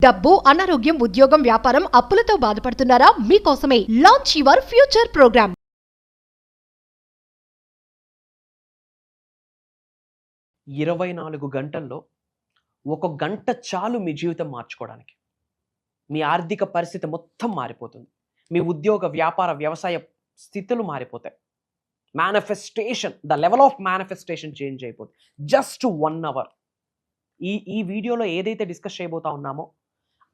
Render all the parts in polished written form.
డబ్బు, అనారోగ్యం, ఉద్యోగం, వ్యాపారం, అప్పులతో బాధపడుతున్నారా? మీకోసమే లాంచ్ యువర్ ఫ్యూచర్ ప్రోగ్రామ్. 24 గంటల్లో ఒక గంట చాలు మీ జీవితం మార్చుకోవడానికి. మీ ఆర్థిక పరిస్థితి మొత్తం మారిపోతుంది. మీ ఉద్యోగ, వ్యాపార, వ్యవసాయ స్థితులు మారిపోతాయి. Manifestation, the level of manifestation change అయిపోతుంది. Just 1 hour. ఈ వీడియోలో ఏదైతే డిస్కస్ చేయబోతా ఉన్నామో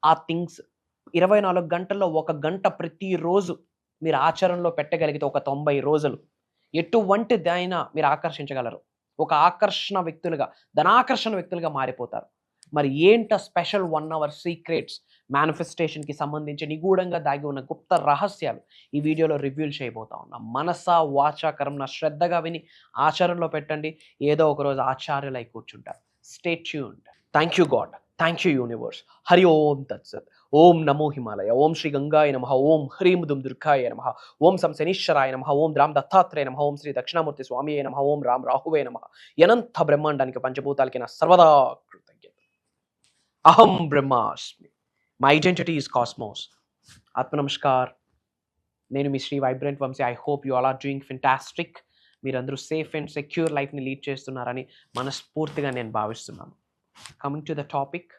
ఆ థింగ్స్ 24 గంటల్లో ఒక గంట ప్రతిరోజు మీరు ఆచరణలో పెట్టగలిగితే ఒక 90 రోజులు ఎటువంటిదైనా మీరు ఆకర్షించగలరు. ఒక ఆకర్షణ వ్యక్తులుగా, ధనాకర్షణ వ్యక్తులుగా మారిపోతారు. మరి ఏంట స్పెషల్ 1 అవర్ సీక్రెట్స్, మేనిఫెస్టేషన్కి సంబంధించి నిగూఢంగా దాగి ఉన్న గుప్త రహస్యాలు ఈ వీడియోలో రివ్యూల్ చేయబోతా ఉన్నాం. మనసా వాచా కర్మన శ్రద్ధగా విని ఆచరణలో పెట్టండి. ఏదో ఒక రోజు ఆచార్యులై కూర్చుంటారు. Stay tuned. Thank you God, thank you universe. Hari Om తత్సత్. ఓం నమో హిమాలయ. ఓం శ్రీ గంగాయ నమః. ఓం హ్రీం దుమ్ దుర్గాయ నమః. ఓం సం శనీశ్వరాయ నమః. ఓం రామ్ దత్తాత్రేయ నమః. ఓం శ్రీ దక్షిణామూర్తి స్వామియే నమః. ఓం రామ్ రాహువే నమః. అనంత బ్రహ్మాండానికి పంచభూతాలకి నా సర్వదా కృతజ్ఞత. అహం బ్రహ్మాస్మి. My identity is cosmos. ఆత్మ నమస్కార్. నేను మీ Shri vibrant Vamshi. I hope you all are doing fantastic. మీరందరూ సేఫ్ అండ్ సెక్యూర్ లైఫ్ని లీడ్ చేస్తున్నారని మనస్ఫూర్తిగా నేను భావిస్తున్నాను. కమింగ్ టు ద టాపిక్,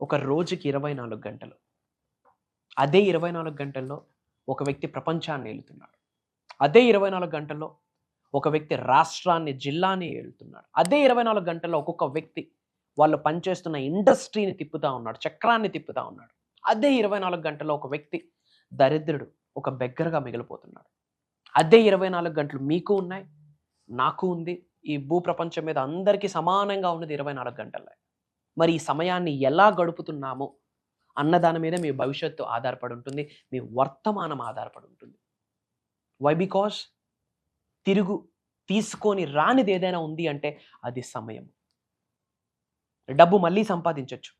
ఒక రోజుకి 24 గంటలు. అదే 24 గంటల్లో ఒక వ్యక్తి ప్రపంచాన్ని ఏలుతున్నాడు. అదే 24 గంటల్లో ఒక వ్యక్తి రాష్ట్రాన్ని, జిల్లాని ఏలుతున్నాడు. అదే 24 గంటల్లో ఒక్కొక్క వ్యక్తి వాళ్ళు పనిచేస్తున్న ఇండస్ట్రీని తిప్పుతా ఉన్నాడు, చక్రాన్ని తిప్పుతా ఉన్నాడు. అదే 24 గంటల్లో ఒక వ్యక్తి దరిద్రుడు, ఒక బెగ్గరగా మిగిలిపోతున్నాడు. అదే 24 గంటలు మీకు ఉన్నాయి, నాకు ఉంది. ఈ భూప్రపంచం మీద అందరికీ సమానంగా ఉన్నది 24 గంటలే. మరి ఈ సమయాన్ని ఎలా గడుపుతున్నామో అన్నదాని మీద మీ భవిష్యత్తు ఆధారపడి ఉంటుంది, మీ వర్తమానం ఆధారపడి ఉంటుంది. వై? బికాస్ తీసుకొని రానిది ఏదైనా ఉంది అంటే అది సమయం. డబ్బు మళ్ళీ సంపాదించవచ్చు,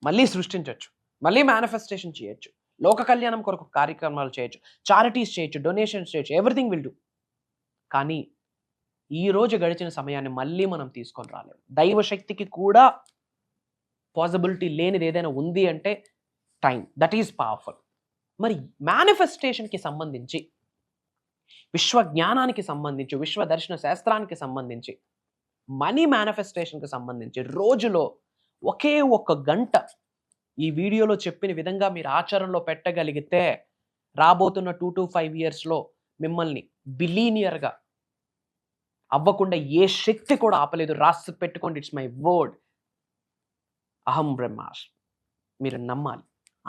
మళ్ళీ సృష్టించవచ్చు, మళ్ళీ మేనిఫెస్టేషన్ చేయొచ్చు, లోక కళ్యాణం కొరకు కార్యక్రమాలు చేయొచ్చు, చారిటీస్ చేయొచ్చు, డొనేషన్స్ చేయొచ్చు, ఎవ్రీథింగ్ విల్ డూ. కానీ ఈ రోజు గడిచిన సమయాన్ని మళ్ళీ మనం తీసుకొని రాలేము. దైవశక్తికి కూడా పాసిబిలిటీ లేనిది ఏదైనా ఉంది అంటే టైం. That is powerful. మరి మేనిఫెస్టేషన్కి సంబంధించి, విశ్వజ్ఞానానికి సంబంధించి, విశ్వదర్శన శాస్త్రానికి సంబంధించి, మనీ మేనిఫెస్టేషన్కి సంబంధించి రోజులో ఒకే ఒక్క గంట ఈ వీడియోలో చెప్పిన విధంగా మీరు ఆచరణలో పెట్టగలిగితే రాబోతున్న 2 to 5 yearsలో మిమ్మల్ని బిలీనియర్గా అవ్వకుండా ఏ శక్తి కూడా ఆపలేదు. రాసి పెట్టుకోండి, ఇట్స్ మై వర్డ్. అహం బ్రహ్మాస్. మీరు నమ్మాలి,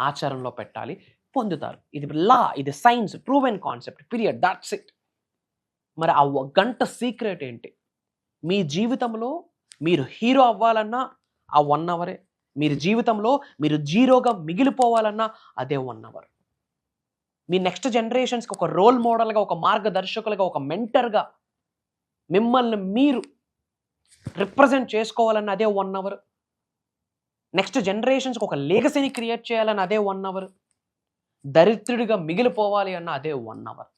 ఆచరణలో పెట్టాలి, పొందుతారు. ఇది లా, ఇది science, proven concept, period. That's it. మరి ఆ గంట సీక్రెట్ ఏంటి? మీ జీవితంలో మీరు హీరో అవ్వాలన్నా ఆ 1 అవరే. మీరు జీవితంలో మీరు జీరోగా మిగిలిపోవాలన్నా అదే 1 అవర్. మీ నెక్స్ట్ జనరేషన్స్కి ఒక రోల్ మోడల్గా, ఒక మార్గదర్శకులుగా, ఒక మెంటర్గా మిమ్మల్ని మీరు రిప్రజెంట్ చేసుకోవాలన్న అదే 1 అవర్. నెక్స్ట్ జనరేషన్స్కి ఒక లెగసీని క్రియేట్ చేయాలని అదే 1 అవర్. దరిద్రుడిగా మిగిలిపోవాలి అన్న అదే 1 అవర్.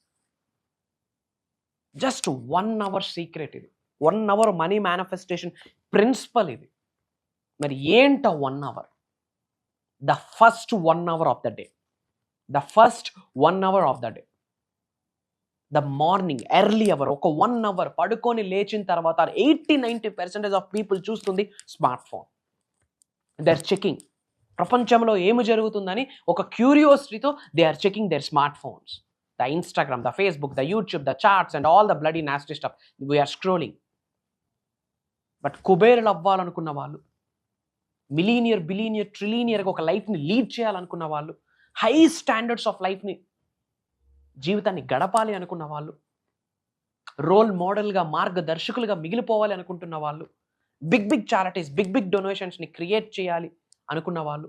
జస్ట్ 1 అవర్ సీక్రెట్ ఇది. 1 అవర్ మనీ మేనిఫెస్టేషన్ ప్రిన్సిపల్ ఇది. మరి ఏంట 1 hour? The first 1 hour of the day. The first 1 hour of the day. The morning early hour. ఒక 1 అవర్ పడుకొని లేచిన తర్వాత 80-90% ఆఫ్ పీపుల్ చూస్తుంది smart phone. They are checking. ప్రపంచంలో ఏమి జరుగుతుందని ఒక క్యూరియాసిటీతో they are checking their smart phones. The Instagram, the Facebook, the YouTube, the charts and all the bloody nasty stuff we are scrolling. But కుబేరులు అవ్వాలనుకున్న వాళ్ళు, మిలీనియర్, బిలీనియర్, ట్రిలీనియర్గా ఒక లైఫ్ని లీడ్ చేయాలనుకున్న వాళ్ళు, హై స్టాండర్డ్స్ ఆఫ్ లైఫ్ని, జీవితాన్ని గడపాలి అనుకున్న వాళ్ళు, రోల్ మోడల్గా, మార్గదర్శకులుగా మిగిలిపోవాలి అనుకుంటున్న వాళ్ళు, బిగ్ చారిటీస్, బిగ్ డొనేషన్స్ని క్రియేట్ చేయాలి అనుకున్న వాళ్ళు,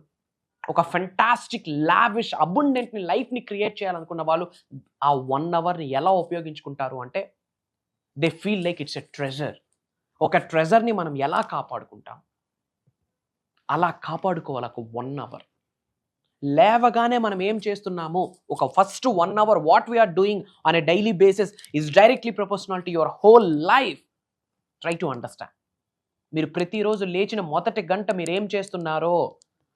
ఒక ఫెంటాస్టిక్ లావిష్ అబుండెంట్ని లైఫ్ని క్రియేట్ చేయాలనుకున్న వాళ్ళు ఆ 1 అవర్ని ఎలా ఉపయోగించుకుంటారు అంటే they feel like it's a treasure. ఒక ట్రెజర్ని మనం ఎలా కాపాడుకుంటాం అలా కాపాడుకోవాలి ఒక 1 అవర్. లేవగానే మనం ఏం చేస్తున్నామో ఒక first 1 hour what we are doing on a daily basis is directly proportional to your whole life. Try to understand. మీరు ప్రతిరోజు లేచిన మొదటి గంట మీరు ఏం చేస్తున్నారో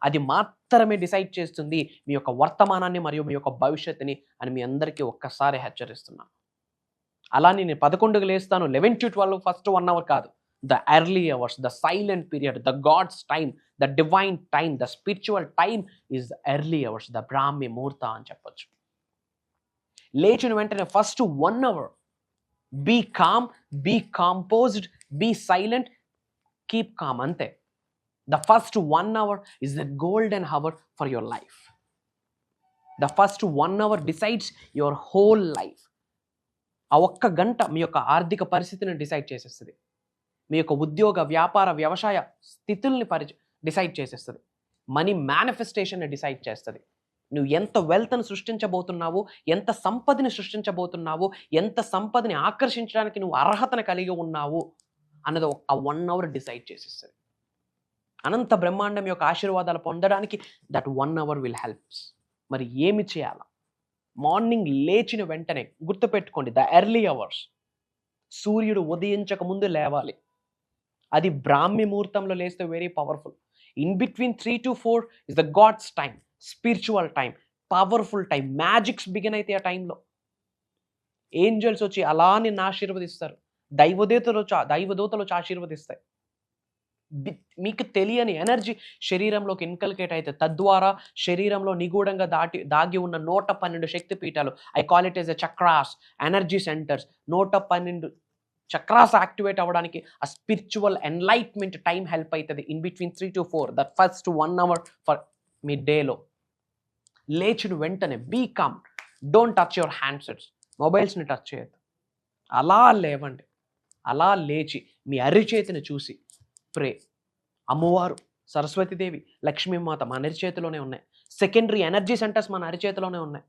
అది మాత్రమే డిసైడ్ చేస్తుంది మీ యొక్క వర్తమానాన్ని మరియు మీ యొక్క భవిష్యత్తుని అని మీ అందరికీ ఒక్కసారి హెచ్చరిస్తున్నాను. అలా నేను 11కి లేస్తాను, 11 to 12 ఫస్ట్ 1 hour కాదు. The early hours, the silent period, the God's time, the divine time, the spiritual time is the early hours, the Brahmi muhurta అని చెప్పొచ్చు. లేచిన వెంటనే first 1 hour be calm, be composed, be silent, keep calm, అంతే. The first 1 hour is the golden hour for your life. The first 1 hour decides your whole life. ఆ ఒక్క గంట మీ యొక్క ఆర్థిక పరిస్థితిని డిసైడ్ చేసేస్తుంది. మీ యొక్క ఉద్యోగ, వ్యాపార, వ్యవసాయ స్థితుల్ని డిసైడ్ చేసేస్తుంది. మనీ మేనిఫెస్టేషన్ని డిసైడ్ చేస్తుంది. నువ్వు ఎంత వెల్త్ని సృష్టించబోతున్నావు, ఎంత సంపదని సృష్టించబోతున్నావు, ఎంత సంపదని ఆకర్షించడానికి నువ్వు అర్హతను కలిగి ఉన్నావు అన్నది ఆ 1 hour డిసైడ్ చేసేస్తుంది. అనంత బ్రహ్మాండం యొక్క ఆశీర్వాదాలు పొందడానికి దట్ 1 hour విల్ హెల్ప్స్. మరి ఏమి చేయాలా? మార్నింగ్ లేచిన వెంటనే గుర్తుపెట్టుకోండి, ద ఎర్లీ అవర్స్, సూర్యుడు ఉదయించక ముందు లేవాలి. అది బ్రాహ్మి ముహూర్తంలో లేస్తే very powerful. In between 3 to 4 is the God's time, spiritual time, powerful time. Magics begin అయితే ఆ టైంలో ఏంజల్స్ వచ్చి అలా నిన్ను ఆశీర్వదిస్తారు. దైవదూతలు వచ్చి ఆశీర్వదిస్తాయి. మీకు తెలియని ఎనర్జీ శరీరంలోకి ఇన్కల్కేట్ అయితే తద్వారా శరీరంలో నిగూఢంగా దాగి ఉన్న 112 శక్తి పీఠాలు, I call it as a chakras, energy centres, 112 chakras activate అవ్వడానికి ఆ స్పిరిచువల్ ఎన్లైట్మెంట్ టైం హెల్ప్ అవుతుంది. In between 3 to 4 that first 1 hour for మీ డేలో. లేచిన వెంటనే be calm, don't touch your handsets, మొబైల్స్ని టచ్ చేయొద్దు. అలా లేవండి. అలా లేచి మీ అరిచేతిని చూసి ప్రే. అమ్మవారు, సరస్వతీదేవి, లక్ష్మీమాత మన అరిచేతిలోనే ఉన్నాయి. సెకండరీ ఎనర్జీ సెంటర్స్ మన అరిచేతిలోనే ఉన్నాయి.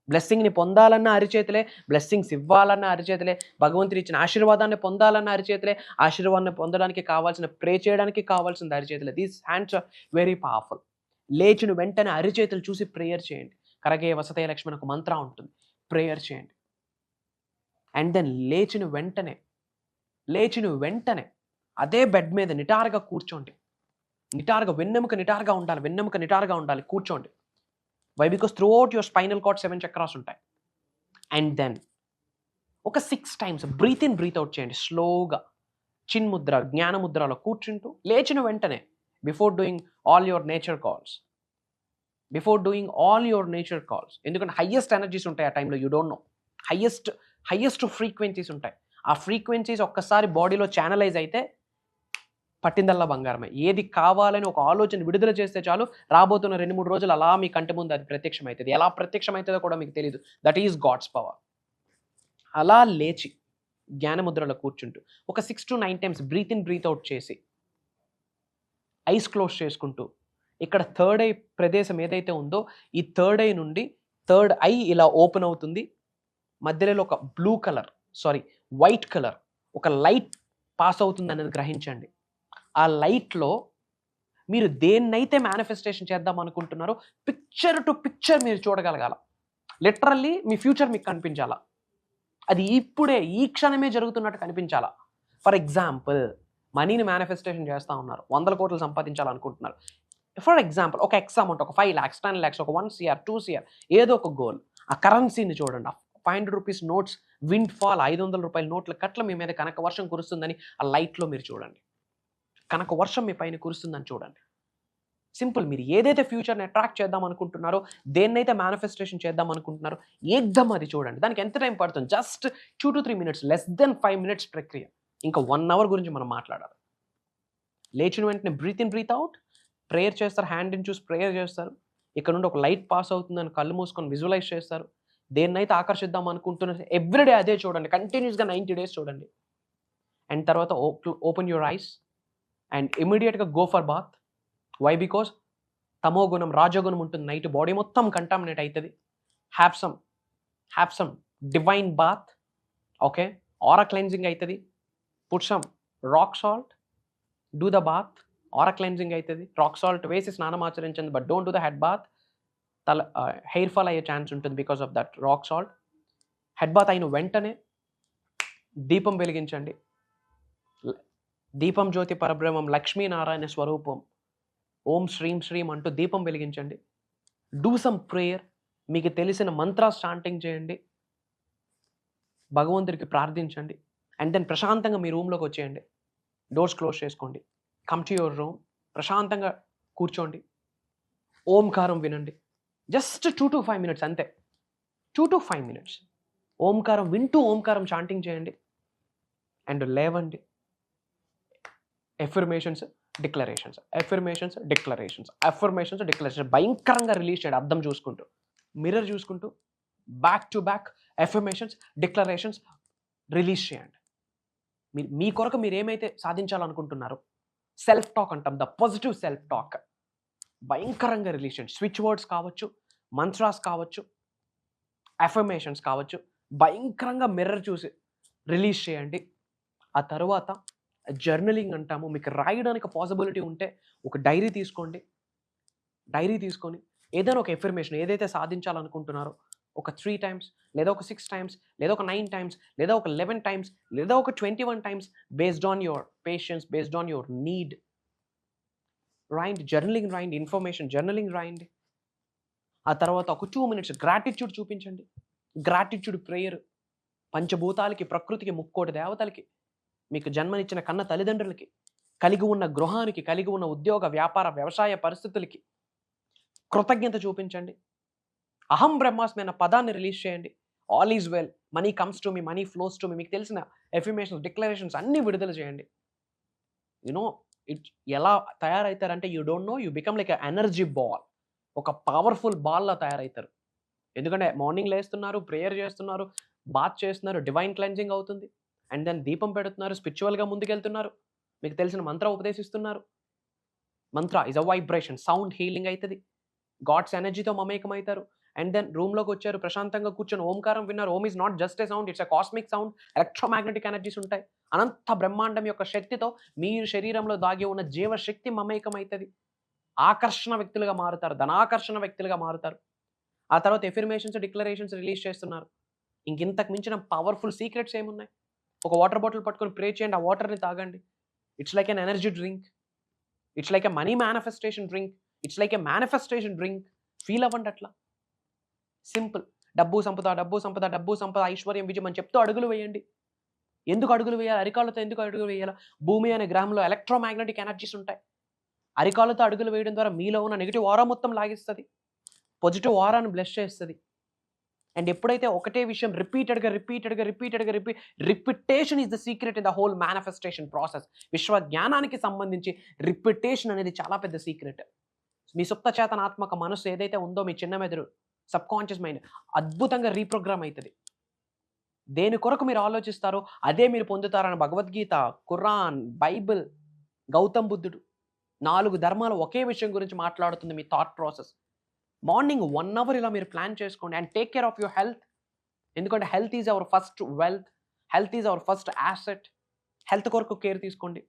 బ్లెస్సింగ్ని పొందాలన్న అరిచేతులే, బ్లెస్సింగ్స్ ఇవ్వాలన్న అరిచేతులే, భగవంతుడు ఇచ్చిన ఆశీర్వాదాన్ని పొందాలన్న అరిచేతులే, ఆశీర్వాదాన్ని పొందడానికి కావాల్సిన, ప్రే చేయడానికి కావాల్సిన అరిచేతులే. These hands are very powerful. లేచిన వెంటనే అరిచేతులు చూసి ప్రేయర్ చేయండి. కరగే వసతే లక్ష్మణ్ ఒక మంత్రం ఉంటుంది, ప్రేయర్ చేయండి. అండ్ దెన్ లేచిన వెంటనే అదే బెడ్ మీద నిటారుగా కూర్చోండి. వెన్నెముక నిటారుగా ఉండాలి, కూర్చోండి. Why? Because throughout your spinal cord 7 chakras ఉంటాయి. అండ్ దెన్ ఒక 6 times breath in, breath out చేయండి స్లోగా. చిన్ముద్ర, జ్ఞానముద్రలో కూర్చుంటూ లేచిన వెంటనే before doing all your nature calls, ఎందుకంటే హయ్యెస్ట్ ఎనర్జీస్ ఉంటాయి ఆ టైంలో. You don't know, highest frequencies ఉంటాయి. ఆ ఫ్రీక్వెన్సీస్ ఒక్కసారి బాడీలో ఛానలైజ్ అయితే పట్టిందల్లా బంగారమే. ఏది కావాలని ఒక ఆలోచన విడుదల చేస్తే చాలు, రాబోతున్న 2-3 రోజులు అలా మీ కంటి ముందు అది ప్రత్యక్షమవుతుంది. ఎలా ప్రత్యక్షమవుతుందో కూడా మీకు తెలియదు. That is God's power. అలా లేచి జ్ఞానముద్రలో కూర్చుంటూ ఒక 6 to 9 times breath in, breath out చేసి ఐస్ క్లోజ్ చేసుకుంటూ, ఇక్కడ థర్డ్ ఐ ప్రదేశం ఏదైతే ఉందో ఈ థర్డ్ ఐ నుండి థర్డ్ ఐ ఇలా ఓపెన్ అవుతుంది. మధ్యలో ఒక వైట్ కలర్ ఒక లైట్ పాస్ అవుతుంది అనేది గ్రహించండి. ఆ లైట్లో మీరు దేన్నైతే మేనిఫెస్టేషన్ చేద్దాం అనుకుంటున్నారో పిక్చర్ టు పిక్చర్ మీరు చూడగలగాల. లిటరల్లీ మీ ఫ్యూచర్ మీకు కనిపించాలా. అది ఇప్పుడే, ఈ క్షణమే జరుగుతున్నట్టు కనిపించాలా. ఫర్ ఎగ్జాంపుల్, మనీని మేనిఫెస్టేషన్ చేస్తూ ఉన్నారు, 100 కోట్లు సంపాదించాలనుకుంటున్నారు. ఫర్ ఎగ్జాంపుల్ ఒక ఎక్స్ అమౌంట్, ఒక 5 lakhs, 10 lakhs, ఒక 1 crore, 2 crore, ఏదో ఒక గోల్. ఆ కరెన్సీని చూడండి. 500 rupees నోట్స్, విండ్ ఫాల్, 500 రూపాయల నోట్ల కట్ల మీ మీద కనక వర్షం కురుస్తుందని ఆ లైట్లో మీరు చూడండి. కనక వర్షం మీ పైన కురుస్తుందని చూడండి. సింపుల్. మీరు ఏదైతే ఫ్యూచర్ని అట్రాక్ట్ చేద్దాం అనుకుంటున్నారో, దేన్నైతే మేనిఫెస్టేషన్ చేద్దాం అనుకుంటున్నారో ఏకదమ్ అది చూడండి. దానికి ఎంత టైం పడుతుంది? Just 2 to 3 minutes, less than 5 minutes ప్రక్రియ. ఇంకా 1 hour గురించి మనం మాట్లాడాలి. లేచిన వెంటనే breath in, breath out, prayer చేస్తారు. హ్యాండ్ ఇన్ చూసి ప్రేయర్ చేస్తారు. ఇక్కడ నుండి ఒక లైట్ పాస్ అవుతుందని కళ్ళు మూసుకొని విజువలైజ్ చేస్తారు. దేన్నైతే ఆకర్షిద్దాం అనుకుంటున్నారు ఎవ్రీడే అదే చూడండి. కంటిన్యూస్గా 90 days చూడండి. అండ్ తర్వాత ఓపెన్ యువర్ ఐస్ అండ్ ఇమీడియట్గా go for bath. Why? Because తమో గుణం, రాజగుణం ఉంటుంది నైట్, బాడీ మొత్తం కంటామినేట్ అవుతుంది. Have some divine bath. Okay, aura cleansing అవుతుంది. Put some rock salt, do the bath. Aura cleansing అవుతుంది. రాక్ సాల్ట్ వేసి స్నానం ఆచరించండి, but don't do the head bath. Hair fall అయ్యే ఛాన్స్ ఉంటుంది because of that rock salt. Head bath అయిన వెంటనే దీపం వెలిగించండి. దీపం జ్యోతి పరబ్రహ్మం, లక్ష్మీనారాయణ స్వరూపం. ఓం శ్రీం శ్రీం అంటూ దీపం వెలిగించండి. Do some prayer. మీకు తెలిసిన మంత్రా చాంటింగ్ చేయండి, భగవంతుడికి ప్రార్థించండి. అండ్ దెన్ ప్రశాంతంగా మీ రూమ్లోకి వచ్చేయండి. డోర్స్ క్లోజ్ చేసుకోండి. Come to your room. ప్రశాంతంగా కూర్చోండి. ఓంకారం వినండి. జస్ట్ 2 to 5 minutes అంతే. 2 to 5 minutes ఓంకారం వింటూ ఓంకారం చాంటింగ్ చేయండి. అండ్ లేవండి. Affirmations, declarations, affirmations, declarations, affirmations, declarations భయంకరంగా రిలీజ్ చేయండి. అర్థం చూసుకుంటూ, మిర్రర్ చూసుకుంటూ back to back affirmations, declarations release చేయండి. మీ కొరకు మీరు ఏమైతే సాధించాలనుకుంటున్నారో సెల్ఫ్ టాక్ అంటాం, ద పాజిటివ్ సెల్ఫ్ టాక్ భయంకరంగా రిలీజ్ చేయండి. స్విచ్ వర్డ్స్ కావచ్చు, మంత్రాస్ కావచ్చు, అఫర్మేషన్స్ కావచ్చు, భయంకరంగా మిర్రర్ చూసి రిలీజ్ చేయండి. ఆ తర్వాత జర్నలింగ్ అంటాము. మీకు రాయడానికి పాసిబిలిటీ ఉంటే ఒక డైరీ తీసుకోండి. డైరీ తీసుకొని ఏదైనా ఒక ఎఫర్మేషన్ ఏదైతే సాధించాలనుకుంటున్నారో ఒక 3 times, లేదా ఒక 6 times, లేదా ఒక 9 times, లేదా ఒక 11 times, లేదా ఒక 21 times based on your patience, based on your need రాయండి. జర్నలింగ్ రాయండి, ఇన్ఫర్మేషన్ జర్నలింగ్ రాయండి. ఆ తర్వాత ఒక 2 minutes గ్రాటిట్యూడ్ చూపించండి. గ్రాటిట్యూడ్ ప్రేయర్ పంచభూతాలకి, ప్రకృతికి, ముక్కోటి దేవతలకి, మీకు జన్మనిచ్చిన కన్న తల్లిదండ్రులకి, కలిగి ఉన్న గృహానికి, కలిగి ఉన్న ఉద్యోగ, వ్యాపార, వ్యవసాయ పరిస్థితులకి కృతజ్ఞత చూపించండి. అహం బ్రహ్మాస్మి అన్న పదాన్ని రిలీజ్ చేయండి. All is well, money comes to me, money flows to me. మీకు తెలిసిన ఎఫర్మేషన్స్, డిక్లరేషన్స్ అన్నీ విడుదల చేయండి. యునో ఇట్ ఎలా తయారవుతారంటే you don't know, you become like energy ball. ఒక పవర్ఫుల్ బాల్లా తయారవుతారు. ఎందుకంటే మార్నింగ్ లేస్తున్నారు, ప్రేయర్ చేస్తున్నారు, బాత్ చేస్తున్నారు, డివైన్ క్లెన్జింగ్ అవుతుంది. అండ్ దెన్ దీపం పెడుతున్నారు, స్పిరిచువల్గా ముందుకెళ్తున్నారు, మీకు తెలిసిన మంత్ర ఉపదేశిస్తున్నారు. Mantra is a vibration, sound healing అవుతుంది. గాడ్స్ ఎనర్జీతో మమేకం అవుతారు. అండ్ దెన్ రూమ్లోకి వచ్చారు, ప్రశాంతంగా కూర్చొని ఓంకారం విన్నారు. Om is not just a sound, it's a cosmic sound. Electromagnetic energies ఉంటాయి. అనంత బ్రహ్మాండం యొక్క శక్తితో మీ శరీరంలో దాగి ఉన్న జీవశక్తి మమేకం అవుతుంది. ఆకర్షణ వ్యక్తులుగా మారుతారు, ధనాకర్షణ వ్యక్తులుగా మారుతారు. ఆ తర్వాత ఎఫర్మేషన్స్, డిక్లరేషన్స్ రిలీజ్ చేస్తున్నారు. ఇంతకు మించిన పవర్ఫుల్ సీక్రెట్స్ ఏమున్నాయి? ఒక వాటర్ బాటిల్ పట్టుకొని ప్రే చేయండి, ఆ వాటర్ని తాగండి. It's like an energy drink, it's like a money manifestation drink, it's like a manifestation drink. Feel అవ్వండి అట్లా. సింపుల్. డబ్బు సంపద, డబ్బు సంపద, డబ్బు సంపద, ఐశ్వర్యం, విజయం అని చెప్తూ అడుగులు వేయండి. ఎందుకు అడుగులు వేయాలి? అరికాళ్ళతో ఎందుకు అడుగులు వేయాలి? భూమి అనే గ్రహంలో ఎలక్ట్రోమాగ్నెటిక్ ఎనర్జీస్ ఉంటాయి. అరికాళ్ళతో అడుగులు వేయడం ద్వారా మీలో ఉన్న నెగిటివ్ ఆరా మొత్తం లాగిస్తుంది, పాజిటివ్ ఆరాను బ్లెస్ చేస్తుంది. అండ్ ఎప్పుడైతే ఒకటే విషయం repetition is the secret in the whole manifestation process. విశ్వ జ్ఞానానికి సంబంధించి రిపిటేషన్ అనేది చాలా పెద్ద సీక్రెట్. మీ సుప్త చేతనాత్మక మనసు ఏదైతే ఉందో, మీ చిన్న మెదడు, సబ్ కాన్షియస్ మైండ్ అద్భుతంగా రీప్రోగ్రామ్ అవుతుంది. దేని కొరకు మీరు ఆలోచిస్తారో అదే మీరు పొందుతారని భగవద్గీత, ఖురాన్, బైబిల్, గౌతమ్ బుద్ధుడు 4 ధర్మాలు ఒకే విషయం గురించి మాట్లాడుతుంది. మీ థాట్ ప్రాసెస్. మార్నింగ్ 1 hour ఇలా మీరు ప్లాన్ చేసుకోండి. And take care of your health. ఎందుకంటే health is our first wealth, health is our first asset. Health కొరకు కేర్ తీసుకోండి.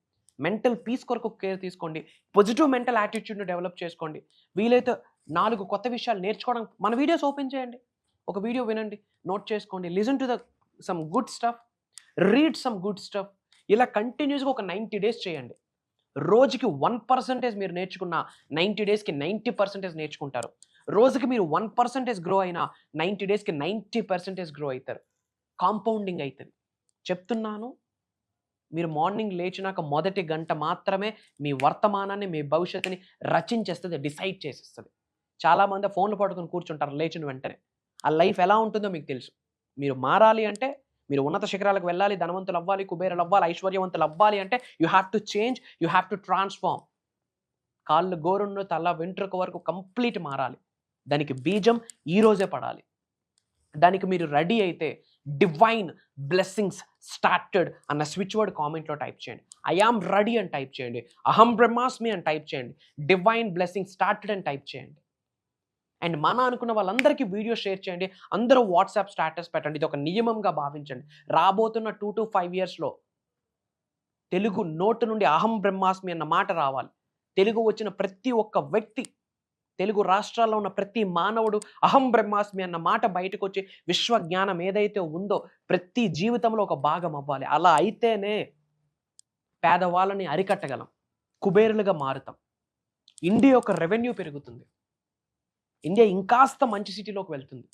మెంటల్ పీస్ కొరకు కేర్ తీసుకోండి. పాజిటివ్ మెంటల్ యాటిట్యూడ్ని డెవలప్ చేసుకోండి. వీలైతే 4 కొత్త విషయాలు నేర్చుకోవడం, మన వీడియోస్ ఓపెన్ చేయండి, ఒక వీడియో వినండి, నోట్ చేసుకోండి. Listen to the sum good stuff, read some good stuff. ఇలా కంటిన్యూస్గా ఒక 90 days చేయండి. రోజుకి 1% మీరు నేర్చుకున్న 90 daysకి 90% నేర్చుకుంటారు. రోజుకి మీరు 1% గ్రో అయినా 90 daysకి 90% గ్రో అవుతారు. కాంపౌండింగ్ అవుతుంది. చెప్తున్నాను, మీరు మార్నింగ్ లేచినాక మొదటి గంట మాత్రమే మీ వర్తమానాన్ని, మీ భవిష్యత్తుని రచించేస్తుంది, డిసైడ్ చేసేస్తుంది. చాలామంది ఫోన్లు పట్టుకుని కూర్చుంటారు లేచిన వెంటనే. ఆ లైఫ్ ఎలా ఉంటుందో మీకు తెలుసు. మీరు మారాలి అంటే, మీరు ఉన్నత శిఖరాలకు వెళ్ళాలి, ధనవంతులు అవ్వాలి, కుబేరులు అవ్వాలి, ఐశ్వర్యవంతులు అవ్వాలి అంటే you have to change, you have to transform. కాళ్ళు గోరుండు తల వెంట్రుక వరకు కంప్లీట్ మారాలి. దానికి బీజం ఈరోజే పడాలి. దానికి మీరు రెడీ అయితే డివైన్ బ్లెస్సింగ్స్ స్టార్టెడ్ అన్న స్విచ్ వర్డ్ కామెంట్లో టైప్ చేయండి. ఐ ఆమ్ రెడీ అని టైప్ చేయండి. అహం బ్రహ్మాస్మి అని టైప్ చేయండి. డివైన్ బ్లెస్సింగ్ స్టార్టెడ్ అని టైప్ చేయండి. అండ్ మన అనుకున్న వాళ్ళందరికీ వీడియో షేర్ చేయండి. అందరూ వాట్సాప్ స్టేటస్ పెట్టండి. ఇది ఒక నియమంగా భావించండి. రాబోతున్న 2 to 5 yearsలో తెలుగు నోటు నుండి అహం బ్రహ్మాస్మి అన్న మాట రావాలి. తెలుగు వచ్చిన ప్రతి ఒక్క వ్యక్తి, తెలుగు రాష్ట్రాల్లో ఉన్న ప్రతి మానవుడు అహం బ్రహ్మాస్మి అన్న మాట బయటకు వచ్చి విశ్వ జ్ఞానం ఏదైతే ఉందో ప్రతి జీవితంలో ఒక భాగం అవ్వాలి. అలా అయితేనే పేదవాళ్ళని అరికట్టగలం, కుబేరులుగా మారుతాం. ఇండియా యొక్క రెవెన్యూ పెరుగుతుంది. ఇండియా ఇంకాస్త మంచి సిటీలోకి వెళ్తుంది.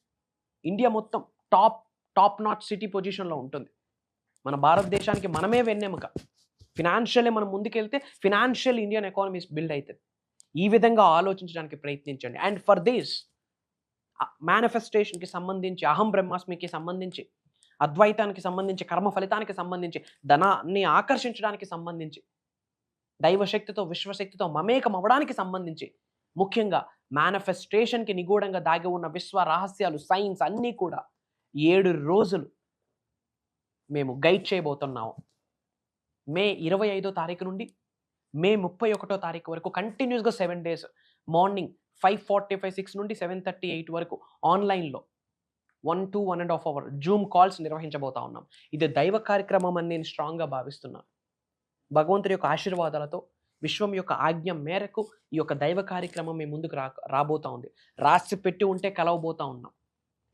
ఇండియా మొత్తం టాప్ నాట్ సిటీ పొజిషన్లో ఉంటుంది. మన భారతదేశానికి మనమే వెన్నెముక. ఫినాన్షియల్లీ మనం ముందుకెళ్తే ఫినాన్షియల్ ఇండియన్ ఎకానమీస్ బిల్డ్ అవుతుంది. ఈ విధంగా ఆలోచించడానికి ప్రయత్నించండి. అండ్ ఫర్ దిస్ మేనిఫెస్టేషన్కి సంబంధించి, అహం బ్రహ్మాస్మికి సంబంధించి, అద్వైతానికి సంబంధించి, కర్మ ఫలితానికి సంబంధించి, ధనాన్ని ఆకర్షించడానికి సంబంధించి, దైవశక్తితో విశ్వశక్తితో మమేకం అవ్వడానికి సంబంధించి, ముఖ్యంగా మేనిఫెస్టేషన్కి నిగూఢంగా దాగి ఉన్న విశ్వ రహస్యాలు, సైన్స్ అన్నీ కూడా 7 రోజులు మేము గైడ్ చేయబోతున్నాము. మే 25వ తారీఖు నుండి మే 31వ తారీఖు వరకు కంటిన్యూస్గా 7 days మార్నింగ్ 5:45, 6 నుండి 7:30, 8 వరకు ఆన్లైన్లో 1 to 1.5 hour జూమ్ కాల్స్ నిర్వహించబోతా ఉన్నాం. ఇది దైవ కార్యక్రమం అని నేను స్ట్రాంగ్గా భావిస్తున్నాను. భగవంతుడి యొక్క ఆశీర్వాదాలతో, విశ్వం యొక్క ఆజ్ఞ మేరకు ఈ యొక్క దైవ కార్యక్రమం మీ ముందుకు రాబోతా ఉంది. రాసి పెట్టి ఉంటే కలవబోతా ఉన్నాం.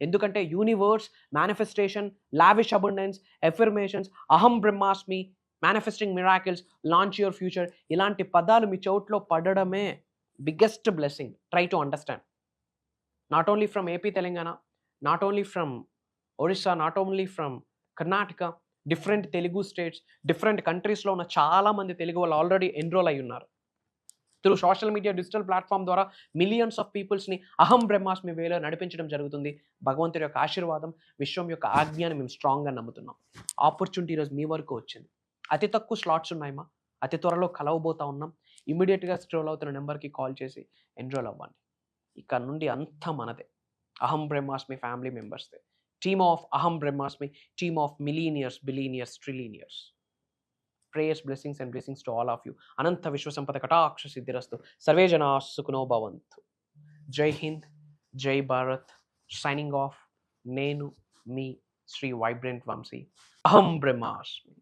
ఎందుకంటే universe, manifestation, lavish abundance, affirmations, Aham Brahmasmi, manifesting miracles, launch your future, ఇలాంటి పదాలు మీ చోట్లో పడడమే biggest blessing. Try to understand. Not only from AP, Telangana, not only from Orissa, not only from Karnataka, different Telugu states, different కంట్రీస్లో ఉన్న చాలామంది తెలుగు వాళ్ళు ఆల్రెడీ ఎన్రోల్ అయి ఉన్నారు. Through social media, digital platform ద్వారా మిలియన్స్ ఆఫ్ పీపుల్స్ని అహం బ్రహ్మాస్మి వేలో నడిపించడం జరుగుతుంది. భగవంతుడి యొక్క ఆశీర్వాదం, విశ్వం యొక్క ఆజ్ఞాన్ని మేము స్ట్రాంగ్గా నమ్ముతున్నాం. ఆపర్చునిటీ ఈరోజు మీ వరకు వచ్చింది. అతి తక్కువ స్లాట్స్ ఉన్నాయమ్మా. అతి త్వరలో కలవబోతా ఉన్నాం. ఇమీడియట్గా స్క్రోల్ అవుతున్న నెంబర్కి కాల్ చేసి ఎన్రోల్ అవ్వండి. ఇక్కడ నుండి అంతా మనదే. అహం బ్రహ్మాస్మి family మెంబర్స్దే. Team of Aham Brahmasmi, team of millionaires, billionaires, trillionaires. Prayers, blessings and blessings to all of you. అనంత విశ్వసంపద కటాక్ష సిద్ధిరస్తు. సర్వే జనా సుఖినో భవంతు. జై హింద్, జై భారత్. Signing off. నేను మీ శ్రీ వైబ్రెంట్ వంశీ. అహం బ్రహ్మాస్మి.